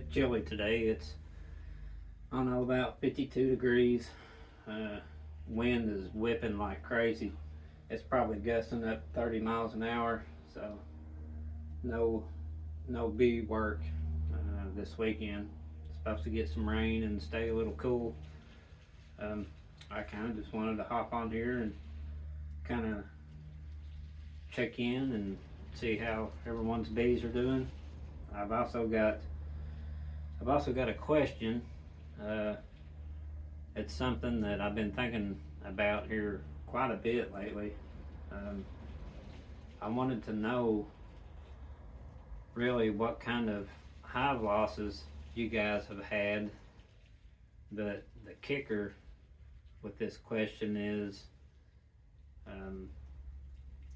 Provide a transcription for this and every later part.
bit chilly today. It's, I don't know, about 52 degrees. Wind is whipping like crazy. It's probably gusting up 30 miles an hour. So no no bee work this weekend. Supposed to get some rain and stay a little cool. Um, I kind of just wanted to hop on here and kind of check in and see how everyone's bees are doing. I've also got a question. Uh, it's something that I've been thinking about here quite a bit lately. Um, I wanted to know really what kind of hive losses you guys have had. But the kicker with this question is,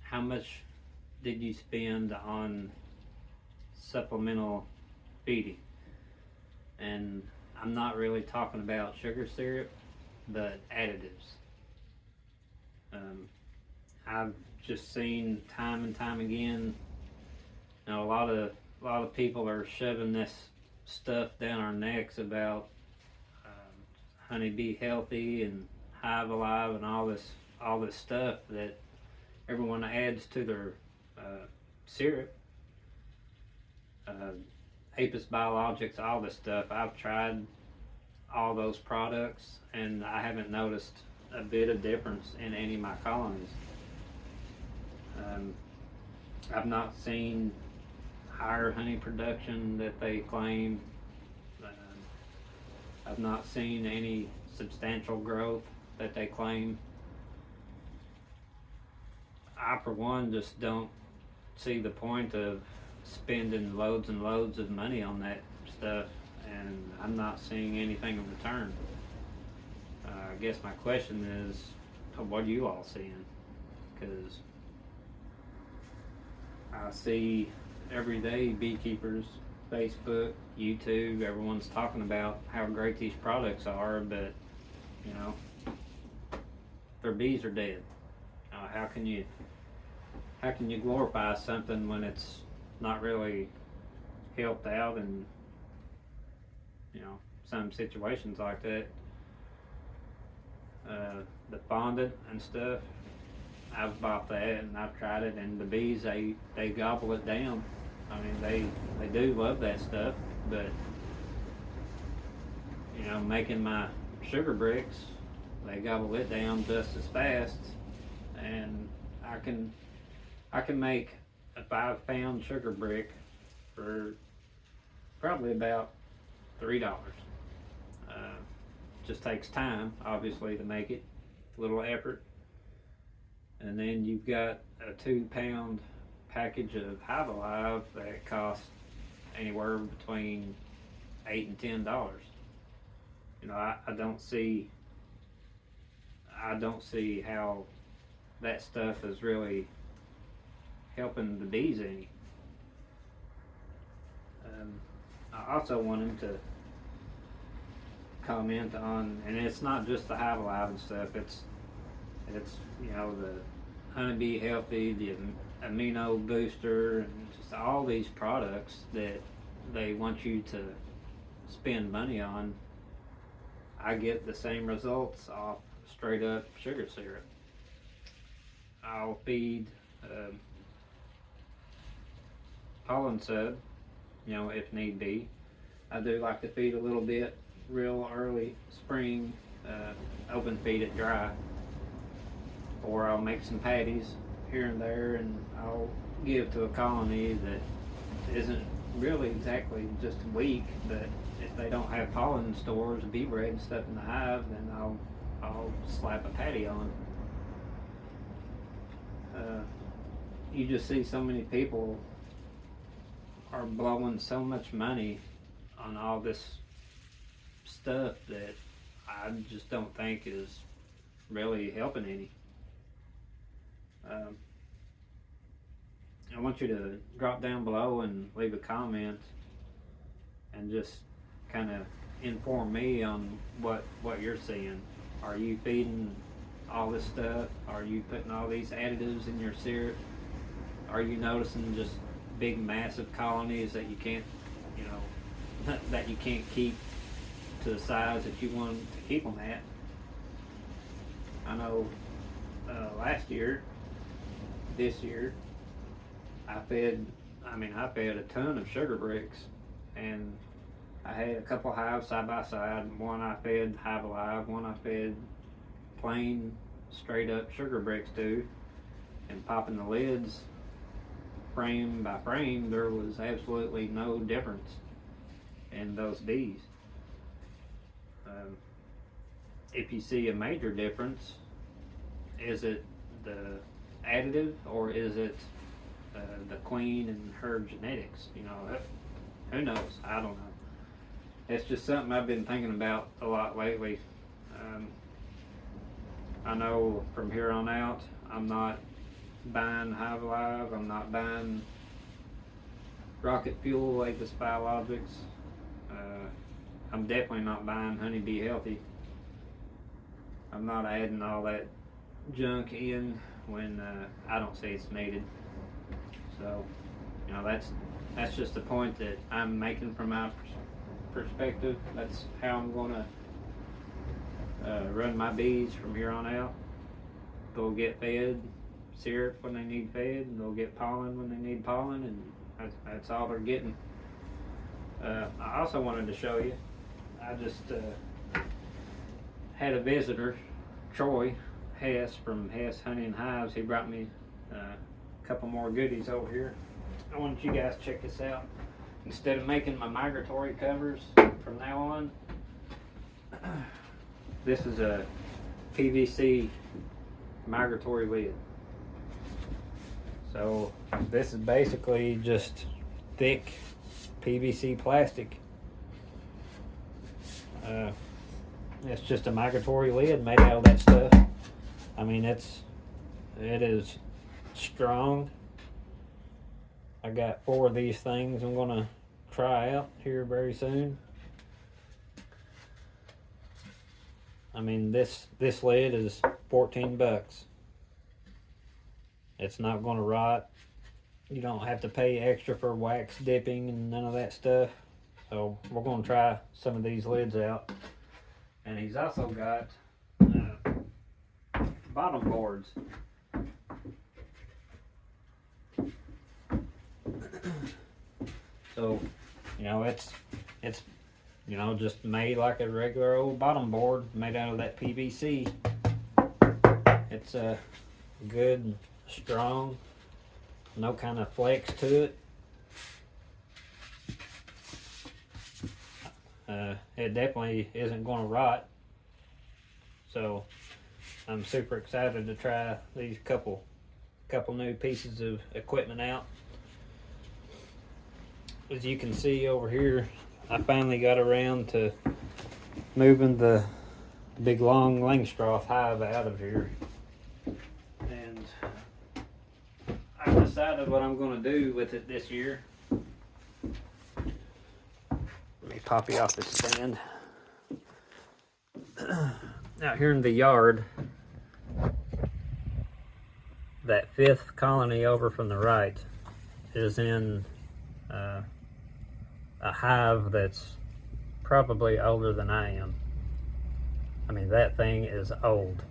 how much did you spend on supplemental feeding? And I'm not really talking about sugar syrup, but additives. I've just seen time and time again, you know, a lot of people are shoving this stuff down our necks about honey be healthy and hive alive and all this stuff that everyone adds to their syrup. Apis biologics, all this stuff. I've tried all those products and I haven't noticed a bit of difference in any of my colonies. I've not seen higher honey production that they claim. I've not seen any substantial growth that they claim. I, for one, just don't see the point of spending loads and loads of money on that stuff, and I'm not seeing anything in return. I guess my question is, what are you all seeing? Because I see every day Beekeepers, Facebook, YouTube, everyone's talking about how great these products are, but you know, their bees are dead. How can you glorify something when it's not really helped out in, you know, some situations like that? The fondant and stuff, I've bought that and I've tried it, and the bees, they gobble it down. I mean, they do love that stuff, but you know, making my sugar bricks, they gobble it down just as fast, and I can make a 5-pound sugar brick for probably about $3. Just takes time, obviously, to make it, a little effort. And then you've got a 2-pound package of Hive Alive that costs anywhere between $8 and $10. You know, I don't see how that stuff is really helping the bees any. I also wanted to comment on, and it's not just the Hive Alive and stuff, it's you know, the Honeybee Healthy, the amino booster, and just all these products that they want you to spend money on. I get the same results off straight up sugar syrup. I'll feed pollen sub, you know, if need be. I do like to feed a little bit real early spring, open feed it dry, or I'll make some patties here and there and I'll give to a colony that isn't really exactly just weak, but if they don't have pollen stores, bee bread and stuff in the hive, then I'll slap a patty on. You just see so many people are blowing so much money on all this stuff that I just don't think is really helping any. I want you to drop down below and leave a comment and just kind of inform me on what you're seeing. Are you feeding all this stuff? Are you putting all these additives in your syrup? Are you noticing just big massive colonies that you can't, you know, that you can't keep to the size that you want to keep them at. I know this year, I fed a ton of sugar bricks, and I had a couple hives side by side. One I fed Hive Alive, one I fed plain straight up sugar bricks to, and popping the lids frame by frame, there was absolutely no difference in those bees. If you see a major difference, is it the additive or is it the queen and her genetics? You know, who knows? I don't know. It's just something I've been thinking about a lot lately. I know from here on out, I'm not buying Hive Alive. I'm not buying rocket fuel, Avis Biologics. I'm definitely not buying Honeybee Healthy. I'm not adding all that junk in when I don't see it's needed. So, you know, that's just the point that I'm making from my perspective. That's how I'm going to run my bees from here on out. They'll get fed syrup when they need fed, and they'll get pollen when they need pollen, and that's all they're getting. I also wanted to show you, I just had a visitor, Troy Hess from Hess Honey and Hives. He brought me a couple more goodies over here. I wanted you guys to check this out. Instead of making my migratory covers from now on, this is a PVC migratory lid. So this is basically just thick PVC plastic. It's just a migratory lid made out of that stuff. I mean, it is strong. I got 4 of these things I'm gonna try out here very soon. I mean, this lid is 14 bucks. It's not gonna rot. You don't have to pay extra for wax dipping and none of that stuff. So we're gonna try some of these lids out. And he's also got bottom boards. So, you know, it's you know, just made like a regular old bottom board made out of that PVC. It's good, strong, no kind of flex to it. It definitely isn't going to rot. So I'm super excited to try these couple new pieces of equipment out. As you can see over here, I finally got around to moving the big long Langstroth hive out of here. And I've decided what I'm going to do with it this year. Let me pop you off the stand. Out here in the yard, that 5th colony over from the right is in a hive that's probably older than I am. I mean, that thing is old.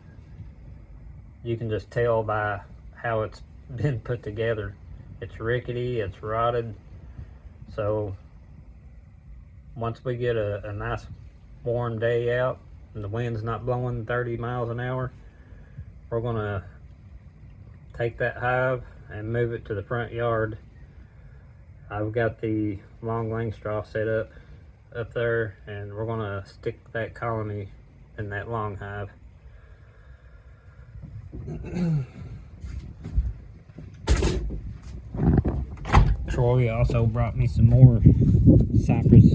You can just tell by how it's been put together. It's rickety, it's rotted. So once we get a nice warm day out and the wind's not blowing 30 miles an hour, we're gonna take that hive and move it to the front yard. I've got the long Langstroth set up there, and we're gonna stick that colony in that long hive. Troy also brought me some more cypress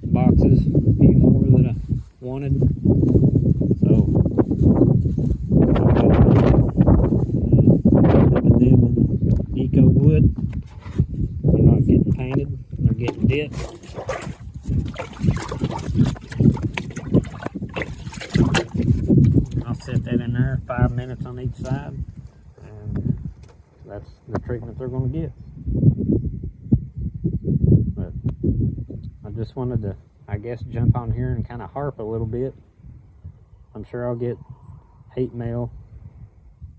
boxes, a few more that I wanted. So having them in eco wood. They're not getting painted, they're getting dipped. I'll set that in there 5 minutes on each side, and that's the treatment they're going to get. But just wanted to, I guess, jump on here and kind of harp a little bit. I'm sure I'll get hate mail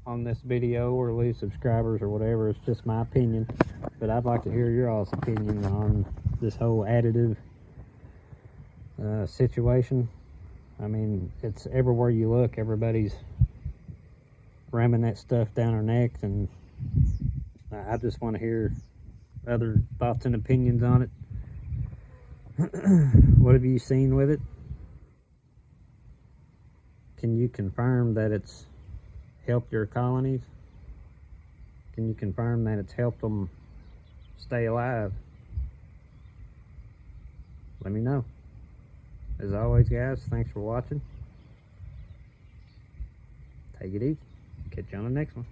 on this video or lose subscribers or whatever. It's just my opinion, but I'd like to hear your all's opinion on this whole additive situation. I mean, it's everywhere you look, everybody's ramming that stuff down our necks, and I just want to hear other thoughts and opinions on it. What have you seen with it? Can you confirm that it's helped your colonies? Can you confirm that it's helped them stay alive? Let me know. As always, guys, thanks for watching. Take it easy. Catch you on the next one.